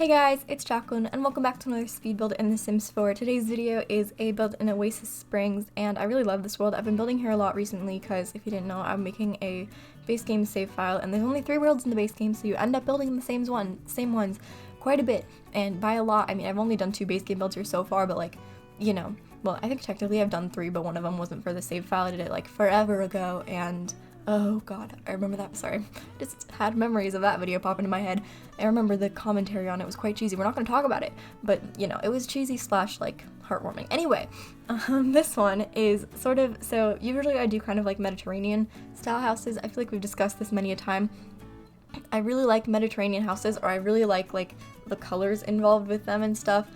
Hey guys, it's Jacqueline, and welcome back to another speed build in The Sims 4. Today's video is a build in Oasis Springs, and I really love this world. I've been building here a lot recently because, if you didn't know, I'm making a base game save file, and there's only 3 worlds in the base game, so you end up building the same ones quite a bit. And by a lot, I mean I've only done 2 base game builds here so far, but like, you know, well, I think technically I've done 3, but one of them wasn't for the save file. I did it like forever ago, and oh god, I remember that. Sorry. Just had memories of that video pop into my head. I remember the commentary on it was quite cheesy. We're not going to talk about it, but you know, it was cheesy / like heartwarming. Anyway, this one is sort of, so usually I do kind of like Mediterranean style houses. I feel like we've discussed this many a time. I really like Mediterranean houses, or I really like the colors involved with them and stuff.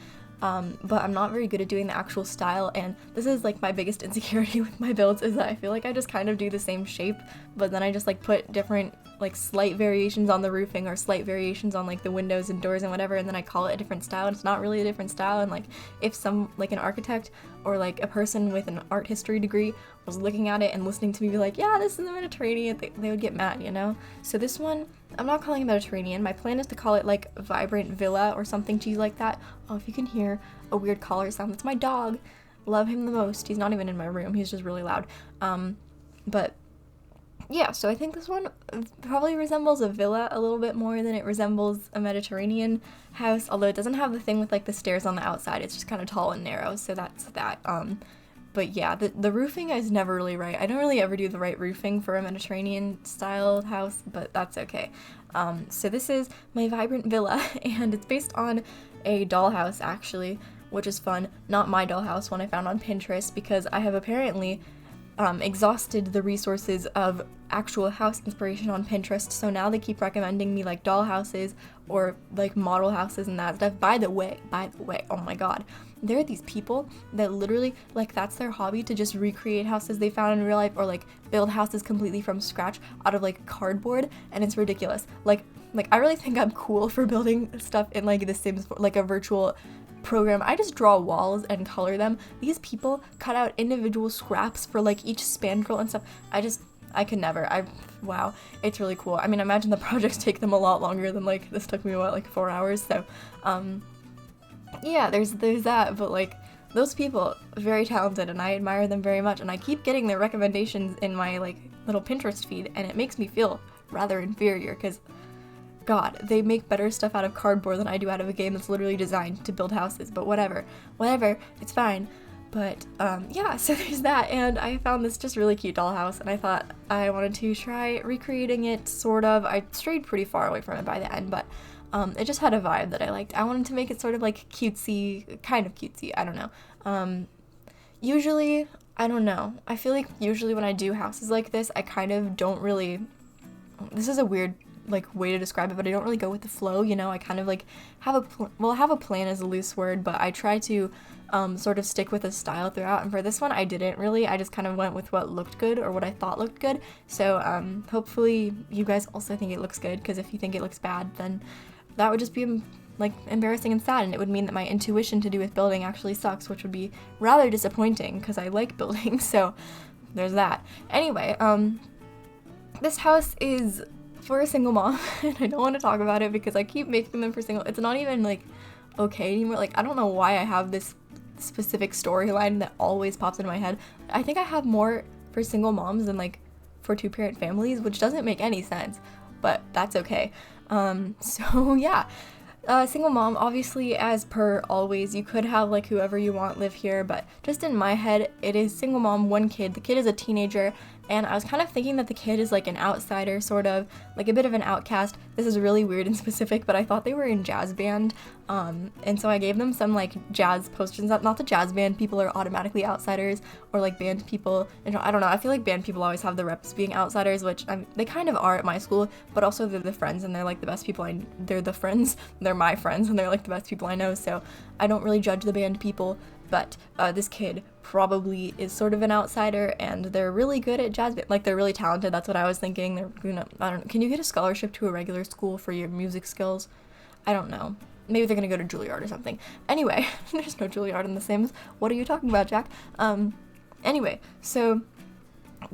But I'm not very good at doing the actual style, and this is like my biggest insecurity with my builds, is that I feel like I just kind of do the same shape, but then I just like put different like slight variations on the roofing or slight variations on like the windows and doors and whatever, and then I call it a different style, and it's not really a different style. And like if some like an architect or like a person with an art history degree was looking at it and listening to me be like, yeah, this is the Mediterranean, they would get mad, you know? So this one, I'm not calling it Mediterranean. My plan is to call it like Vibrant Villa or something cheesy like that. Oh, if you can hear a weird collar sound, that's my dog. Love him the most. He's not even in my room, he's just really loud. But yeah, so I think this one probably resembles a villa a little bit more than it resembles a Mediterranean house, although it doesn't have the thing with like the stairs on the outside. It's just kind of tall and narrow, so that's that. But yeah, the roofing is never really right. I don't really ever do the right roofing for a Mediterranean style house, but that's okay. So this is my Vibrant Villa, and it's based on a dollhouse actually, which is fun. Not my dollhouse, one I found on Pinterest, because I have apparently exhausted the resources of actual house inspiration on Pinterest, so now they keep recommending me like doll houses or like model houses and that stuff. By the way, oh my god, there are these people that literally, like, that's their hobby, to just recreate houses they found in real life, or like build houses completely from scratch out of like cardboard, and it's ridiculous. Like I really think I'm cool for building stuff in like The Sims, like a virtual program. I just draw walls and color them. These people cut out individual scraps for like each spandrel and stuff. I could never. Wow, it's really cool. I mean, imagine the projects take them a lot longer than like this took me, what, like 4 hours. So yeah, there's that, but like those people, very talented, and I admire them very much, and I keep getting their recommendations in my like little Pinterest feed, and it makes me feel rather inferior, because god, they make better stuff out of cardboard than I do out of a game that's literally designed to build houses. But whatever, it's fine. But yeah, so there's that, and I found this just really cute dollhouse, and I thought I wanted to try recreating it, sort of. I strayed pretty far away from it by the end, but it just had a vibe that I liked. I wanted to make it sort of like cutesy, kind of cutesy, I don't know. Usually, I don't know, I feel like usually when I do houses like this, I kind of don't really, this is a weird like way to describe it, but I don't really go with the flow, you know. I kind of like have a plan is a loose word, but I try to sort of stick with a style throughout, and for this one I didn't really. I just kind of went with what looked good, or what I thought looked good. So hopefully you guys also think it looks good, because if you think it looks bad, then that would just be like embarrassing and sad, and it would mean that my intuition to do with building actually sucks, which would be rather disappointing, because I like building. So there's that. Anyway, this house is for a single mom, and I don't want to talk about it because I keep making them for single. It's not even like okay anymore. Like, I don't know why I have this specific storyline that always pops into my head. I think I have more for single moms than like for 2-parent families, which doesn't make any sense, but that's okay. So yeah, single mom, obviously, as per always, you could have like whoever you want live here, but just in my head, it is single mom, 1 kid. The kid is a teenager, and I was kind of thinking that the kid is like an outsider, sort of, like a bit of an outcast. This is really weird and specific, but I thought they were in jazz band, and so I gave them some like jazz posters. Not the jazz band people are automatically outsiders, or like band people, and I don't know, I feel like band people always have the reps being outsiders, which they kind of are at my school, but also they're the friends, and they're like the best people they're the friends, they're my friends, and they're like the best people I know, so I don't really judge the band people. But this kid probably is sort of an outsider, and they're really good at jazz band. Like, they're really talented. That's what I was thinking. They're gonna, I don't know, can you get a scholarship to a regular school for your music skills? I don't know. Maybe they're gonna go to Juilliard or something. Anyway, there's no Juilliard in The Sims. What are you talking about, Jack? Anyway, so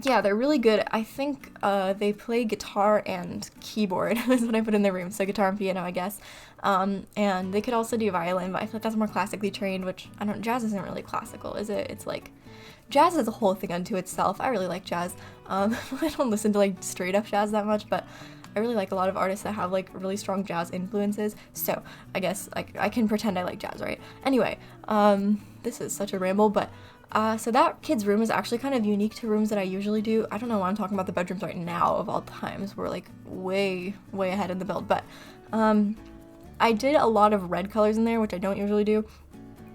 yeah, they're really good. I think they play guitar and keyboard is what I put in their room, so guitar and piano, I guess. And they could also do violin, but I feel like that's more classically trained, which I don't, jazz isn't really classical, is it? It's like, jazz is a whole thing unto itself. I really like jazz. I don't listen to like straight up jazz that much, but I really like a lot of artists that have like really strong jazz influences, so I guess like I can pretend I like jazz, right? Anyway, this is such a ramble, but so that kid's room is actually kind of unique to rooms that I usually do. I don't know why I'm talking about the bedrooms right now of all times. We're like way ahead in the build, but I did a lot of red colors in there, which I don't usually do.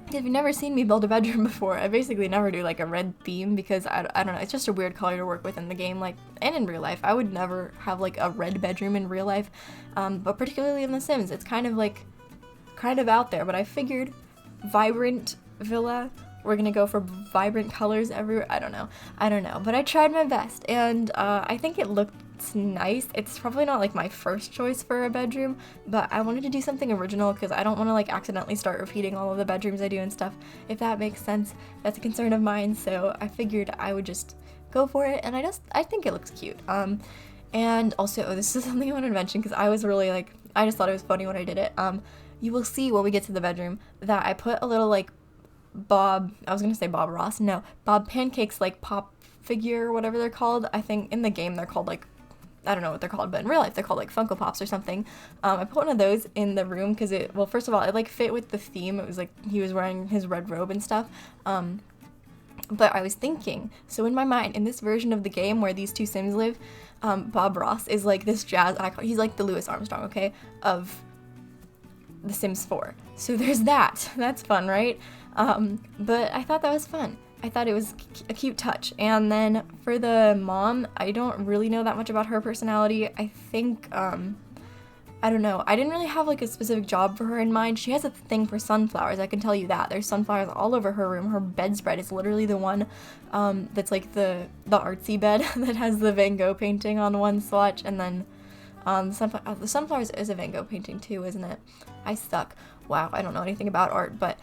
If you've never seen me build a bedroom before, I basically never do like a red theme because I don't know, it's just a weird color to work with in the game, like, and in real life. I would never have like a red bedroom in real life, but particularly in The Sims, it's kind of out there, but I figured vibrant villa, we're gonna go for vibrant colors everywhere. I don't know, but I tried my best, and I think it looked nice. It's probably not like my first choice for a bedroom, but I wanted to do something original because I don't want to like accidentally start repeating all of the bedrooms I do and stuff, if that makes sense. That's a concern of mine, so I figured I would just go for it, and I think it looks cute. And also, this is something I wanted to mention because I was really like, I just thought it was funny when I did it. You will see when we get to the bedroom that I put a little like Bob Pancakes like pop figure or whatever they're called. I think in the game they're called like, I don't know what they're called, but in real life they're called like Funko Pops or something. I put one of those in the room because it, well, first of all, it like fit with the theme. It was like he was wearing his red robe and stuff. But I was thinking, so in my mind, in this version of the game where these two Sims live, Bob Ross is like this jazz icon. He's like the Louis Armstrong, okay, of The Sims 4. So there's that. That's fun, right? But I thought that was fun. I thought it was a cute touch. And then for the mom, I don't really know that much about her personality. I think, I don't know. I didn't really have like a specific job for her in mind. She has a thing for sunflowers, I can tell you that. There's sunflowers all over her room. Her bedspread is literally the one that's like the artsy bed that has the Van Gogh painting on one swatch, and then the sunflowers is a Van Gogh painting too, isn't it? I suck. Wow, I don't know anything about art, but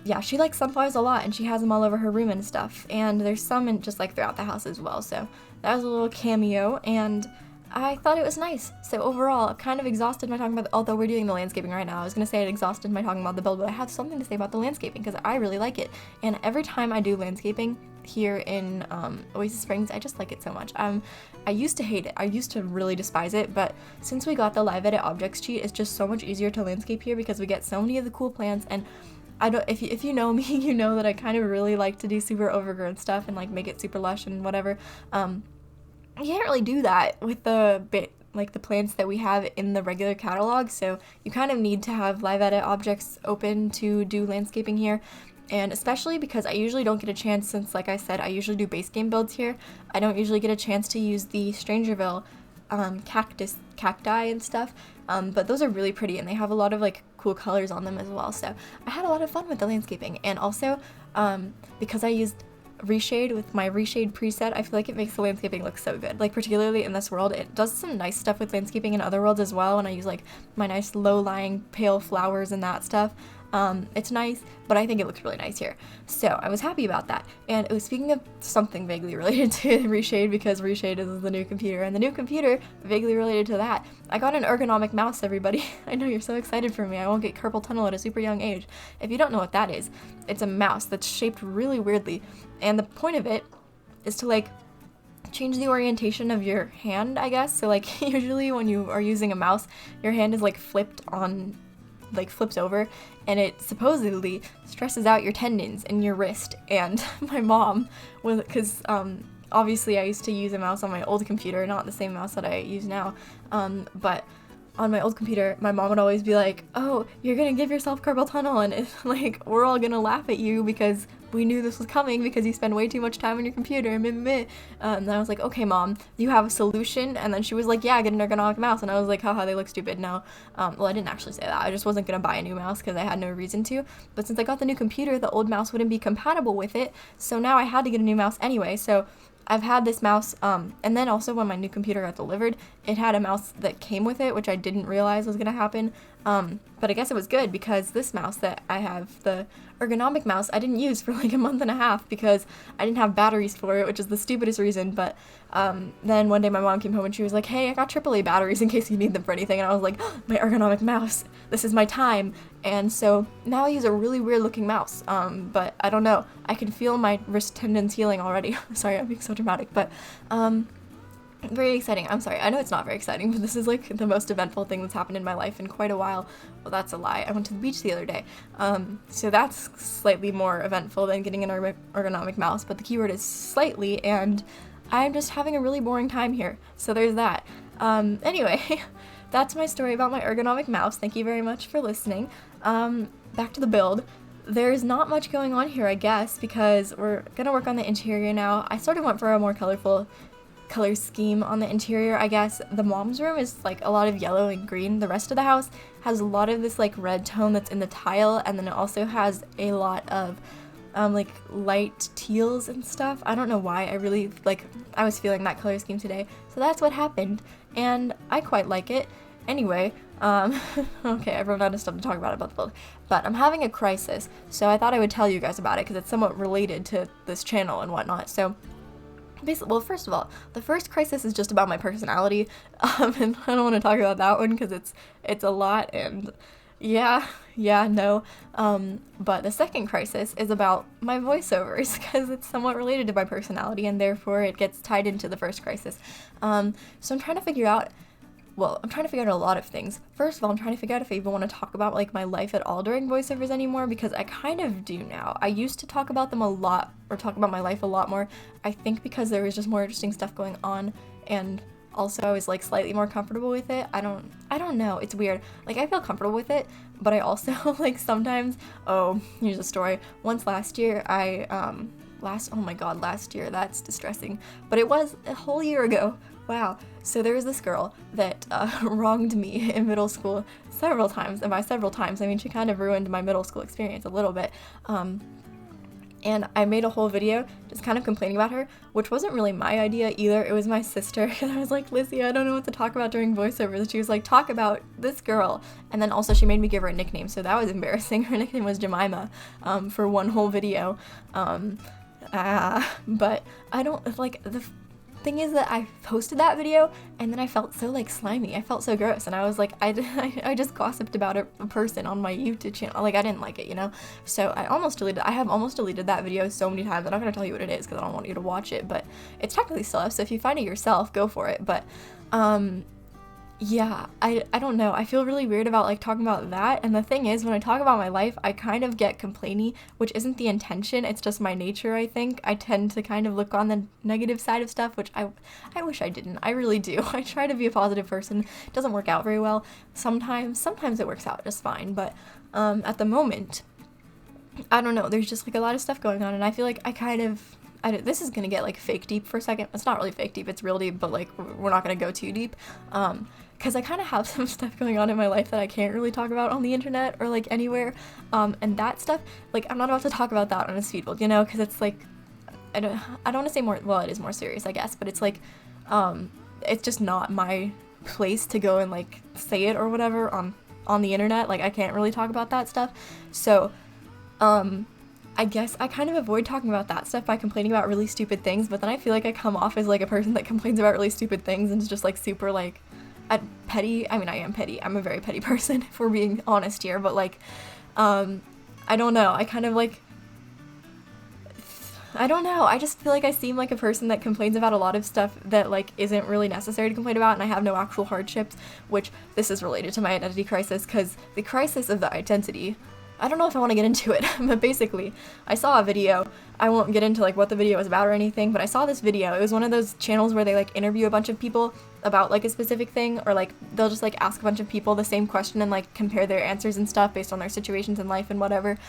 yeah, she likes sunflowers a lot, and she has them all over her room and stuff, and there's some in just like throughout the house as well, so that was a little cameo, and I thought it was nice. So overall, I'm kind of exhausted by talking about although we're doing the landscaping right now. I was gonna say I'm exhausted by talking about the build, but I have something to say about the landscaping because I really like it, and every time I do landscaping here in Oasis Springs, I just like it so much. I used to hate it. I used to really despise it, but since we got the live edit objects cheat, it's just so much easier to landscape here because we get so many of the cool plants, and I don't, if you know me, you know that I kind of really like to do super overgrown stuff and like make it super lush and whatever. You can't really do that with the plants that we have in the regular catalog, so you kind of need to have live edit objects open to do landscaping here. And especially because I usually don't get a chance, since like I said, I usually do base game builds here, I don't usually get a chance to use the Strangerville cacti and stuff, but those are really pretty and they have a lot of like cool colors on them as well, so I had a lot of fun with the landscaping. And also because I used reshade with my reshade preset, I feel like it makes the landscaping look so good, like particularly in this world. It does some nice stuff with landscaping in other worlds as well, and I use like my nice low-lying pale flowers and that stuff. It's nice, but I think it looks really nice here. So I was happy about that. And it was speaking of something vaguely related to Reshade, because Reshade is the new computer, and the new computer, vaguely related to that, I got an ergonomic mouse, everybody. I know you're so excited for me. I won't get carpal tunnel at a super young age. If you don't know what that is, it's a mouse that's shaped really weirdly, and the point of it is to like change the orientation of your hand, I guess. So like usually when you are using a mouse, your hand is like flipped over, and it supposedly stresses out your tendons in your wrist. And my mom, because obviously I used to use a mouse on my old computer, not the same mouse that I use now, but on my old computer, my mom would always be like, oh, you're gonna give yourself carpal tunnel, and it's like, we're all gonna laugh at you because we knew this was coming because you spend way too much time on your computer, and I was like, okay, Mom, you have a solution? And then she was like, yeah, get an ergonomic mouse, and I was like, haha, they look stupid now. Well, I didn't actually say that, I just wasn't gonna buy a new mouse because I had no reason to, but since I got the new computer, the old mouse wouldn't be compatible with it, so now I had to get a new mouse anyway. So I've had this mouse, and then also when my new computer got delivered, it had a mouse that came with it, which I didn't realize was gonna happen. But I guess it was good because this mouse that I have, the ergonomic mouse, I didn't use for like a month and a half because I didn't have batteries for it, which is the stupidest reason. But then one day my mom came home and she was like, hey, I got AAA batteries in case you need them for anything. And I was like, oh, my ergonomic mouse, this is my time. And so now I use a really weird looking mouse, but I don't know, I can feel my wrist tendons healing already. Sorry, I'm being so dramatic, but very exciting. I'm sorry, I know it's not very exciting, but this is like the most eventful thing that's happened in my life in quite a while. Well, that's a lie. I went to the beach the other day, so that's slightly more eventful than getting an ergonomic mouse, but the keyword is slightly, and I'm just having a really boring time here, so there's that. Anyway, that's my story about my ergonomic mouse. Thank you very much for listening. Back to the build. There's not much going on here, I guess, because we're gonna work on the interior now. I sort of went for a more colorful color scheme on the interior, I guess. The mom's room is like a lot of yellow and green. The rest of the house has a lot of this like red tone that's in the tile, and then it also has a lot of like light teals and stuff. I don't know why, I was feeling that color scheme today, so that's what happened, and I quite like it. Anyway, okay, I've run out of stuff to talk about the build, but I'm having a crisis, so I thought I would tell you guys about it because it's somewhat related to this channel and whatnot. So basically, well, first of all, the first crisis is just about my personality, and I don't want to talk about that one because it's a lot, and no. But the second crisis is about my voiceovers because it's somewhat related to my personality, and therefore it gets tied into the first crisis. So I'm trying to figure out a lot of things. First of all, I'm trying to figure out if I even want to talk about like my life at all during voiceovers anymore, because I kind of do now. I used to talk about them a lot, or talk about my life a lot more, I think because there was just more interesting stuff going on, and also I was like slightly more comfortable with it. I don't know, it's weird. Like, I feel comfortable with it, but I also like sometimes, here's a story. Once last year, last year, that's distressing, but it was a whole year ago. Wow. So there was this girl that wronged me in middle school several times, and by several times I mean she kind of ruined my middle school experience a little bit. And I made a whole video just kind of complaining about her, which wasn't really my idea either. It was my sister, and I was like, Lizzie, I don't know what to talk about during voiceovers. And she was like, talk about this girl. And then also she made me give her a nickname, so that was embarrassing. Her nickname was Jemima, for one whole video. But I don't, like, the thing is that I posted that video and then I felt so like slimy. I felt so gross, and I was like, I just gossiped about a person on my YouTube channel. Like, I didn't like it, you know? So I have almost deleted that video so many times. I'm not gonna tell you what it is because I don't want you to watch it, but it's technically still up, so if you find it yourself, go for it. But yeah, I don't know. I feel really weird about like talking about that, and the thing is, when I talk about my life, I kind of get complainy, which isn't the intention, it's just my nature, I think. I tend to kind of look on the negative side of stuff, which I wish I didn't. I really do. I try to be a positive person. It doesn't work out very well. Sometimes it works out just fine, but at the moment, I don't know, there's just like a lot of stuff going on, and I feel like this is gonna get like fake deep for a second. It's not really fake deep, it's real deep, but like we're not gonna go too deep, because I kind of have some stuff going on in my life that I can't really talk about on the internet or like anywhere, and that stuff, like, I'm not about to talk about that on a speed build, you know, because it's like, I don't want to say more, well, it is more serious, I guess, but it's like, it's just not my place to go and like say it or whatever on the internet. Like, I can't really talk about that stuff, so I guess I kind of avoid talking about that stuff by complaining about really stupid things, but then I feel like I come off as like a person that complains about really stupid things and is just like super like petty. I mean, I am petty. I'm a very petty person, if we're being honest here, but like, I don't know. I kind of like, I don't know. I just feel like I seem like a person that complains about a lot of stuff that like isn't really necessary to complain about, and I have no actual hardships, which this is related to my identity crisis, because the crisis of the identity, I don't know if I want to get into it, but basically, I saw a video. I won't get into like what the video was about or anything, but I saw this video. It was one of those channels where they like interview a bunch of people about like a specific thing, or like they'll just like ask a bunch of people the same question and like compare their answers and stuff based on their situations in life and whatever.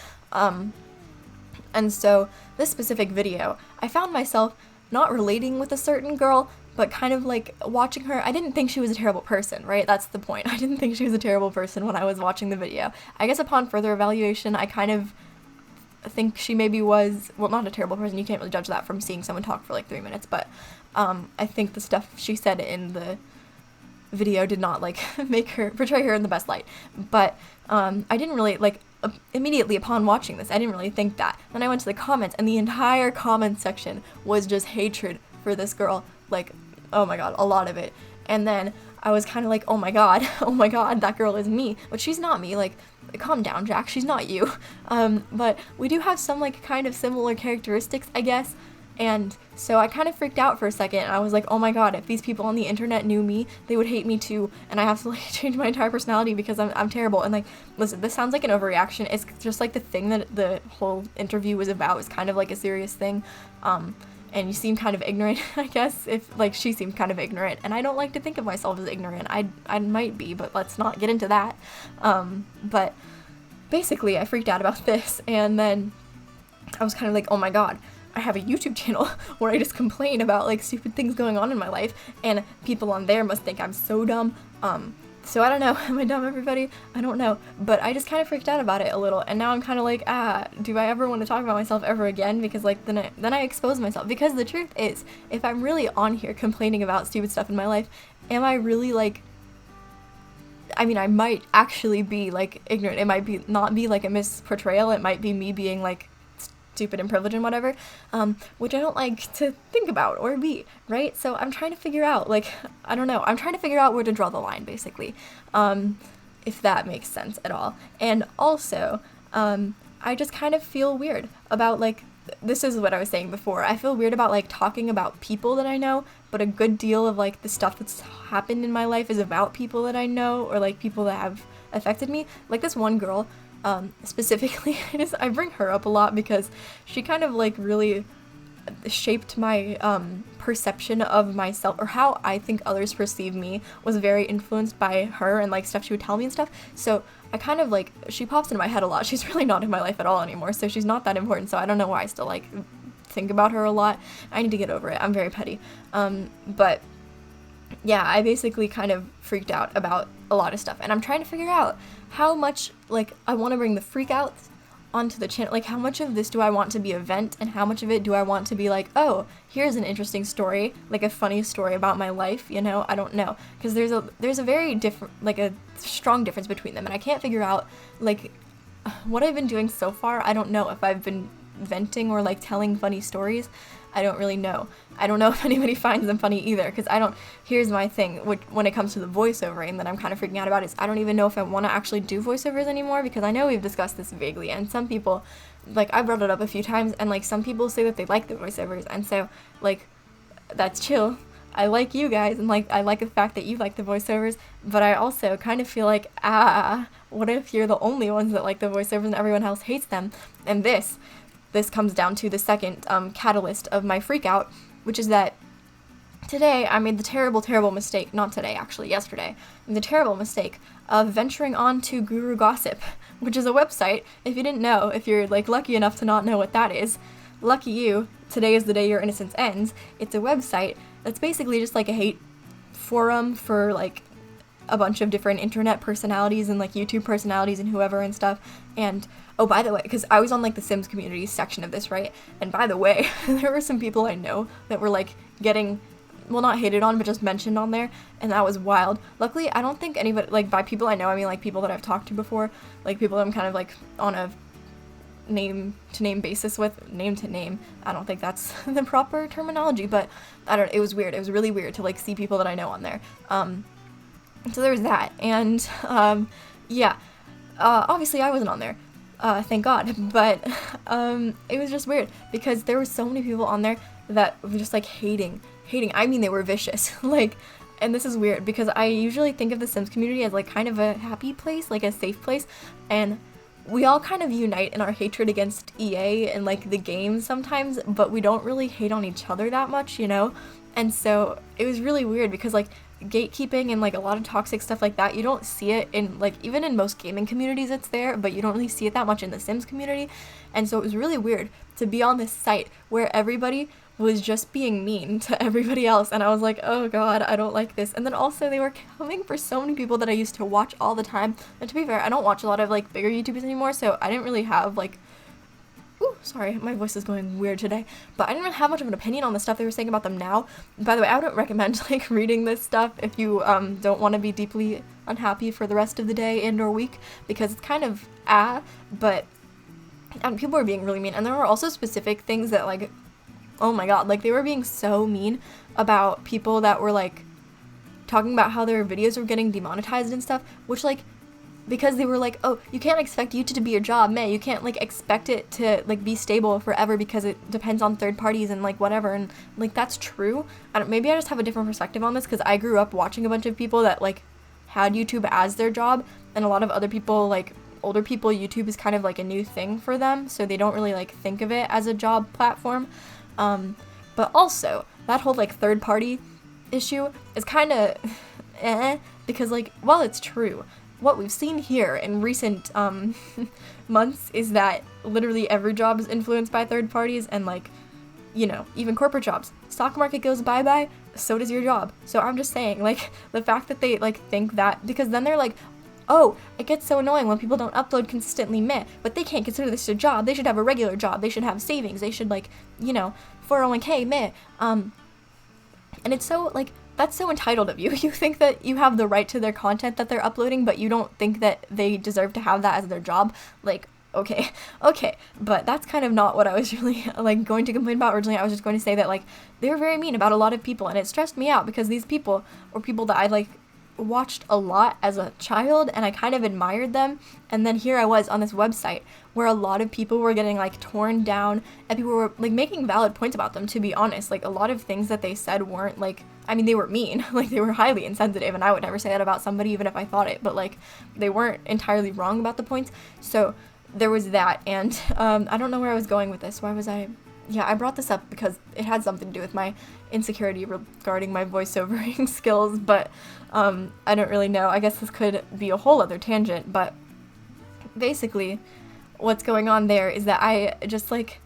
And so this specific video, I found myself not relating with a certain girl, but kind of like watching her. I didn't think she was a terrible person, right? That's the point. I didn't think she was a terrible person when I was watching the video. I guess upon further evaluation, I kind of think she maybe was, well, not a terrible person. You can't really judge that from seeing someone talk for like 3 minutes, but I think the stuff she said in the video did not like portray her in the best light. But I didn't really like immediately upon watching this, I didn't really think that. Then I went to the comments, and the entire comment section was just hatred for this girl. Like, oh my god, a lot of it. And then I was kind of like, oh my god, that girl is me. But she's not me. Like, calm down, Jack, she's not you. But we do have some like kind of similar characteristics, I guess. And so I kind of freaked out for a second, and I was like, oh my god, if these people on the internet knew me, they would hate me too, and I have to like change my entire personality because I'm terrible. And like, listen, this sounds like an overreaction. It's just like the thing that the whole interview was about is kind of like a serious thing. And you seem kind of ignorant, I guess, if like she seemed kind of ignorant, and I don't like to think of myself as ignorant. I might be, but let's not get into that. But basically I freaked out about this, and then I was kind of like, oh my god, I have a YouTube channel where I just complain about like stupid things going on in my life, and people on there must think I'm so dumb. So I don't know, am I dumb, everybody? I don't know, but I just kind of freaked out about it a little, and now I'm kind of like, do I ever want to talk about myself ever again? Because like then I expose myself. Because the truth is, if I'm really on here complaining about stupid stuff in my life, am I really like, I mean, I might actually be like ignorant. It might be not be like a misportrayal. It might be me being like stupid and privileged and whatever, which I don't like to think about or be, right? So I'm trying to figure out, like, I don't know, I'm trying to figure out where to draw the line, basically, if that makes sense at all. And also, I just kind of feel weird about, like, this is what I was saying before, I feel weird about, like, talking about people that I know, but a good deal of, like, the stuff that's happened in my life is about people that I know, or, like, people that have affected me. Like, this one girl, specifically, I bring her up a lot because she kind of like really shaped my perception of myself, or how I think others perceive me was very influenced by her and like stuff she would tell me and stuff. So I kind of like, she pops into my head a lot. She's really not in my life at all anymore, so she's not that important, so I don't know why I still like think about her a lot. I need to get over it. I'm very petty. But yeah, I basically kind of freaked out about a lot of stuff, and I'm trying to figure out how much, like, I want to bring the freak outs onto the channel. Like, how much of this do I want to be a vent, and how much of it do I want to be like, oh, here's an interesting story, like a funny story about my life, you know? I don't know, because there's a very different, like a strong difference between them, and I can't figure out, like, what I've been doing so far. I don't know if I've been venting or like telling funny stories. I don't really know. I don't know if anybody finds them funny either, because here's my thing, when it comes to the voiceovering that I'm kind of freaking out about, is I don't even know if I want to actually do voiceovers anymore, because I know we've discussed this vaguely, and some people, like, I brought it up a few times, and like some people say that they like the voiceovers, and so like, that's chill. I like you guys, and like, I like the fact that you like the voiceovers, but I also kind of feel like, what if you're the only ones that like the voiceovers and everyone else hates them? And this comes down to the second catalyst of my freak out, which is that today I made the terrible mistake, not today, actually, yesterday, the terrible mistake of venturing on to Guru Gossip, which is a website. If you didn't know, if you're like lucky enough to not know what that is, lucky you, today is the day your innocence ends. It's a website that's basically just like a hate forum for like a bunch of different internet personalities and like YouTube personalities and whoever and stuff. And oh, by the way, because I was on like the Sims community section of this, right? And by the way, there were some people I know that were like getting, well, not hated on, but just mentioned on there, and that was wild. Luckily, I don't think anybody, like, by people I know, I mean like people that I've talked to before, like people I'm kind of like on a name to name basis with, name to name. I don't think that's the proper terminology, but it was weird. It was really weird to like see people that I know on there. So there was that, and yeah, obviously I wasn't on there, thank God, but it was just weird because there were so many people on there that were just like hating, I mean they were vicious, like, and this is weird because I usually think of the Sims community as like kind of a happy place, like a safe place, and we all kind of unite in our hatred against EA and like the game sometimes, but we don't really hate on each other that much, you know? And so it was really weird because like gatekeeping and like a lot of toxic stuff like that, you don't see it in like, even in most gaming communities it's there, but you don't really see it that much in the Sims community. And so it was really weird to be on this site where everybody was just being mean to everybody else, and I was like, oh god, I don't like this. And then also they were coming for so many people that I used to watch all the time, and to be fair, I don't watch a lot of like bigger YouTubers anymore, so I didn't really have like Ooh, sorry, my voice is going weird today. But I didn't really have much of an opinion on the stuff they were saying about them now. By the way, I wouldn't recommend like reading this stuff if you don't want to be deeply unhappy for the rest of the day and or week, because it's kind of but people were being really mean, and there were also specific things that like, oh my god, like they were being so mean about people that were like talking about how their videos were getting demonetized and stuff, which like, because they were like, oh, you can't expect YouTube to be your job, man. You can't like expect it to like be stable forever because it depends on third parties and like whatever. And like that's true. Maybe I just have a different perspective on this because I grew up watching a bunch of people that like had YouTube as their job, and a lot of other people, like older people, YouTube is kind of like a new thing for them, so they don't really like think of it as a job platform. But also that whole like third party issue is kind of because like, while it's true, what we've seen here in recent months is that literally every job is influenced by third parties, and like, you know, even corporate jobs. Stock market goes bye-bye, so does your job. So I'm just saying, like, the fact that they like think that, because then they're like, oh, it gets so annoying when people don't upload consistently, meh, but they can't consider this a job. They should have a regular job. They should have savings. They should like, you know, 401k, meh. And it's so like, that's so entitled of you. You think that you have the right to their content that they're uploading, but you don't think that they deserve to have that as their job. Like, okay, but that's kind of not what I was really like going to complain about originally. I was just going to say that like they were very mean about a lot of people, and it stressed me out because these people were people that I like watched a lot as a child, and I kind of admired them, and then here I was on this website where a lot of people were getting like torn down, and people were like making valid points about them, to be honest. Like a lot of things that they said weren't like, I mean, they were mean, like they were highly insensitive, and I would never say that about somebody even if I thought it, but like they weren't entirely wrong about the points. So there was that, and I don't know where I was going with this. Why was I I brought this up because it had something to do with my insecurity regarding my voiceovering skills, but I don't really know. I guess this could be a whole other tangent, but basically what's going on there is that I just like,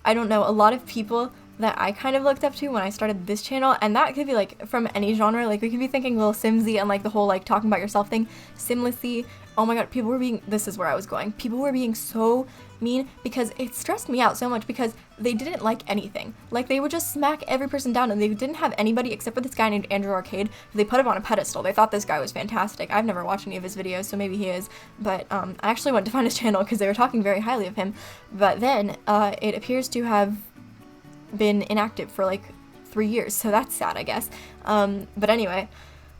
I don't know, a lot of people that I kind of looked up to when I started this channel, and that could be like from any genre, like we could be thinking Lil Simsy and like the whole like talking about yourself thing, Simlessy. Oh my god, people were being, this is where I was going, people were being so mean because it stressed me out so much because they didn't like anything. Like they would just smack every person down, and they didn't have anybody except for this guy named Andrew Arcade. They put him on a pedestal. They thought this guy was fantastic. I've never watched any of his videos, so maybe he is, but I actually went to find his channel because they were talking very highly of him. But then it appears to have been inactive for like 3 years, so that's sad, I guess. But anyway,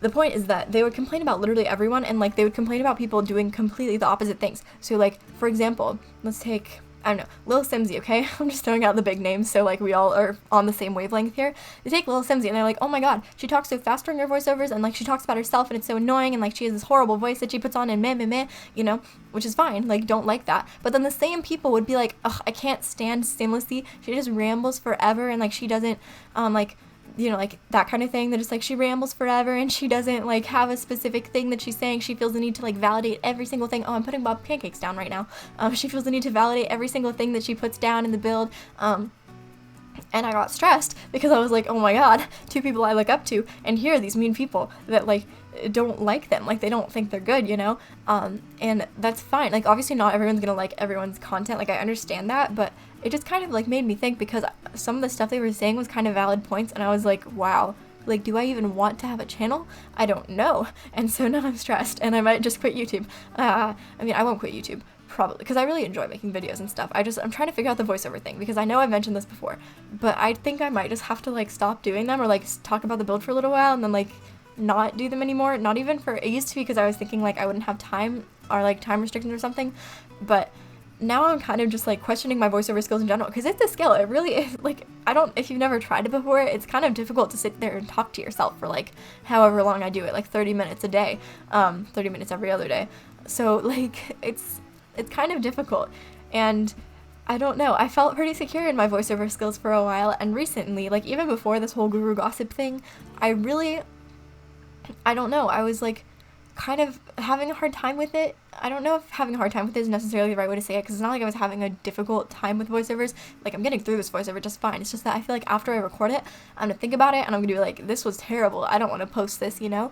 the point is that they would complain about literally everyone, and like they would complain about people doing completely the opposite things. So like, for example, let's take, I don't know, Lil Simsy, okay? I'm just throwing out the big names so like we all are on the same wavelength here. They take Lil Simsy and they're like, oh my god, she talks so fast during her voiceovers, and like she talks about herself and it's so annoying, and like she has this horrible voice that she puts on and meh meh meh, you know, which is fine, like don't like that. But then the same people would be like, ugh, I can't stand Simlessy, she just rambles forever, and like she doesn't like, you know, like that kind of thing. That just like she rambles forever and she doesn't like have a specific thing that she's saying. She feels the need to like validate every single thing. Oh, I'm putting Bob Pancakes down right now. She feels the need to validate every single thing that she puts down in the build. And I got stressed because I was like, oh my god, two people I look up to, and here are these mean people that like don't like them, like they don't think they're good, you know. And that's fine. Like obviously not everyone's gonna like everyone's content, like I understand that, but it just kind of like made me think because some of the stuff they were saying was kind of valid points, and I was like, wow, like do I even want to have a channel? I don't know. And so now I'm stressed and I might just quit YouTube. I mean, I won't quit YouTube probably because I really enjoy making videos and stuff. I'm trying to figure out the voiceover thing because I know I've mentioned this before, but I think I might just have to like stop doing them or like talk about the build for a little while and then like not do them anymore. Not even for, it used to be because I was thinking like I wouldn't have time or like time restrictions or something, but now I'm kind of just like questioning my voiceover skills in general because it's a skill. It really is. Like, if you've never tried it before, it's kind of difficult to sit there and talk to yourself for like however long I do it, like 30 minutes a day, 30 minutes every other day. So like it's kind of difficult, and I don't know, I felt pretty secure in my voiceover skills for a while, and recently, like even before this whole guru gossip thing, I don't know, I was like kind of having a hard time with it. I don't know if having a hard time with it is necessarily the right way to say it, because it's not like I was having a difficult time with voiceovers. Like, I'm getting through this voiceover just fine. It's just that I feel like after I record it, I'm gonna think about it and I'm gonna be like, this was terrible, I don't want to post this, you know?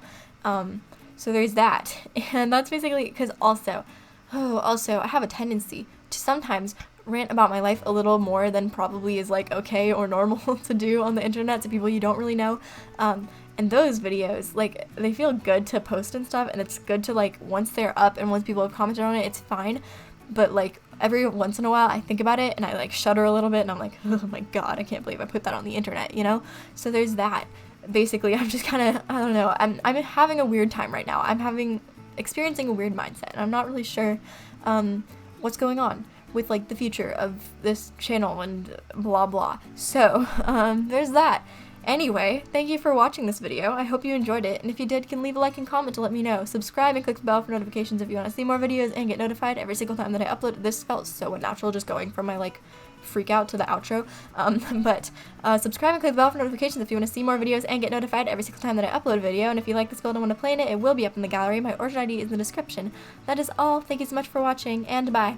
So there's that. And that's basically because also I have a tendency to sometimes rant about my life a little more than probably is like okay or normal to do on the internet to people you don't really know. And those videos, like, they feel good to post and stuff, and it's good to, like, once they're up and once people have commented on it, it's fine. But, like, every once in a while I think about it and I, like, shudder a little bit and I'm like, oh my god, I can't believe I put that on the internet, you know? So there's that. Basically, I'm just kind of, I don't know, I'm having a weird time right now. I'm experiencing a weird mindset, and I'm not really sure what's going on with, like, the future of this channel and blah blah. So, there's that. Anyway, thank you for watching this video. I hope you enjoyed it, and if you did, you can leave a like and comment to let me know. Subscribe and click the bell for notifications if you want to see more videos and get notified every single time that I upload. This felt so unnatural just going from my, like, freak out to the outro. Subscribe and click the bell for notifications if you want to see more videos and get notified every single time that I upload a video. And if you like this build and want to play in it, it will be up in the gallery. My origin ID is in the description. That is all. Thank you so much for watching, and bye.